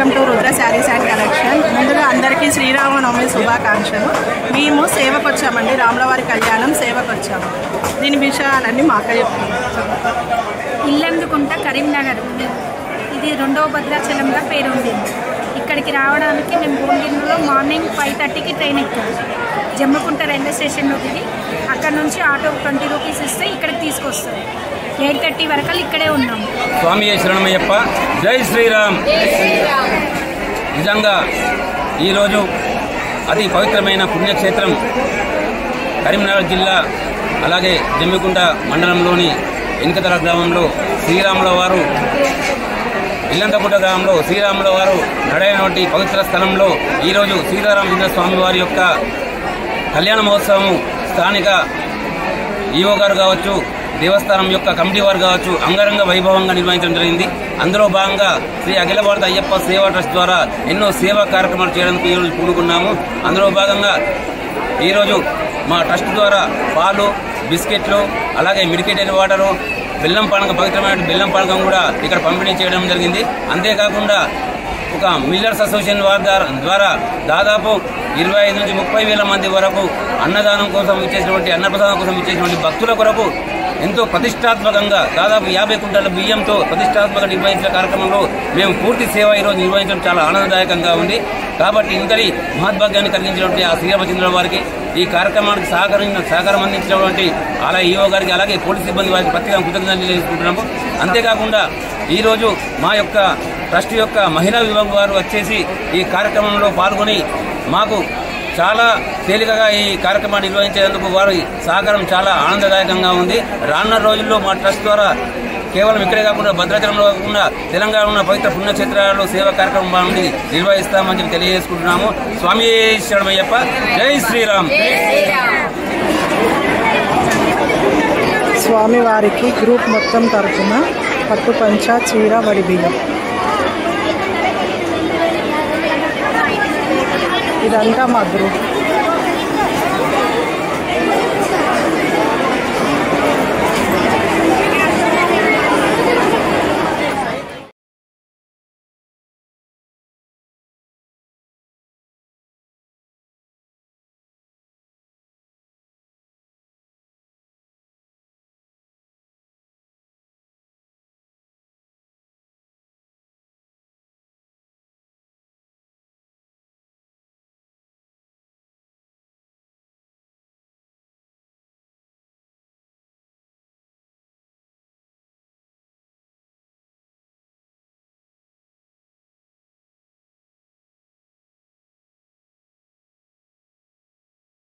Welcome to Rudra saris and collection. ముందుగా అందరికీ శ్రీరామనవమి శుభాకాంక్షలు. మేము సేవకు వచ్చామండి, రాములవారి కళ్యాణం సేవకు వచ్చాము. దీని విషయాలన్నీ మా అక్క చెప్తాము. ఇల్లందుకుంట కరీంనగర్, ఇది రెండవ భద్రాచలంగా పేరు ఉండింది. ఇక్కడికి రావడానికి మేము భువనగిరిలో మార్నింగ్ 5:30కి ట్రైన్ ఎక్కాము. జమ్మకుంట రైల్వే స్టేషన్లో దిగి అక్కడ నుంచి ఆటో 20 రూపీస్ ఇస్తే ఇక్కడికి తీసుకొస్తారు. 8:30 వరకు ఇక్కడే ఉన్నాము. స్వామి శరణమయ్యప్ప, జై శ్రీరామ్. నిజంగా ఈరోజు అతి పవిత్రమైన పుణ్యక్షేత్రం కరీంనగర్ జిల్లా, అలాగే జమ్మికుంట మండలంలోని ఎన్కతల గ్రామంలో శ్రీరాముల వారు, ఇల్లంతకుంట గ్రామంలో శ్రీరాముల వారు నడైనటువంటి పవిత్ర స్థలంలో ఈరోజు సీతారామచంద్ర స్వామి వారి యొక్క కళ్యాణ మహోత్సవం స్థానిక ఈవో గారు కావచ్చు, దేవస్థానం యొక్క కమిటీ వారు కావచ్చు అంగరంగ వైభవంగా నిర్వహించడం జరిగింది. అందులో భాగంగా శ్రీ అఖిల భారత అయ్యప్ప సేవా ట్రస్ట్ ద్వారా ఎన్నో సేవా కార్యక్రమాలు చేయడానికి ఈరోజు పూనుకున్నాము. అందులో భాగంగా ఈరోజు మా ట్రస్ట్ ద్వారా పాలు, బిస్కెట్లు, అలాగే మెడికేటెడ్ వాటరు, బెల్లం పానకం, పవిత్రమైన బెల్లం పానకం కూడా ఇక్కడ పంపిణీ చేయడం జరిగింది. అంతేకాకుండా ఒక మిల్లర్స్ అసోసియేషన్ వారి ద్వారా దాదాపు 25 నుంచి 30 వేల మంది వరకు అన్నదానం కోసం ఇచ్చేసినటువంటి, అన్నప్రసాదం కోసం ఇచ్చేసినటువంటి భక్తుల కొరకు ఎంతో ప్రతిష్టాత్మకంగా దాదాపు 50 కుంటాల బియ్యంతో ప్రతిష్టాత్మక నిర్వహించిన కార్యక్రమంలో మేము పూర్తి సేవ ఈరోజు నిర్వహించడం చాలా ఆనందదాయకంగా ఉంది. కాబట్టి ఇంతటి మహద్భాగ్యాన్ని కలిగించినటువంటి ఆ శ్రీరామచంద్ర వారికి, ఈ కార్యక్రమానికి సహకారం అందించినటువంటి అలా ఈవో గారికి, అలాగే పోలీస్ సిబ్బంది వారికి ప్రత్యేకంగా కృతజ్ఞతలు తెలియజేసుకుంటున్నాము. అంతేకాకుండా ఈరోజు మా యొక్క ట్రస్ట్ యొక్క మహిళా విభాగం వారు వచ్చేసి ఈ కార్యక్రమంలో పాల్గొని మాకు చాలా తేలికగా ఈ కార్యక్రమాన్ని నిర్వహించేందుకు వారి సహకారం చాలా ఆనందదాయకంగా ఉంది. రానున్న రోజుల్లో మా ట్రస్ట్ ద్వారా కేవలం ఇక్కడే కాకుండా భద్రాచలంలో కాకుండా తెలంగాణ ఉన్న పవిత్ర పుణ్యక్షేత్రాల్లో సేవా కార్యక్రమాన్ని నిర్వహిస్తామని చెప్పి తెలియజేసుకుంటున్నాము. స్వామి శరణమయ్యప్ప, జై శ్రీరామ్. స్వామివారికి గ్రూప్ మొత్తం తరఫున పట్టు పంచ, చీర, వడి బియ్యం, ఇదంతా మా గ్రూప్.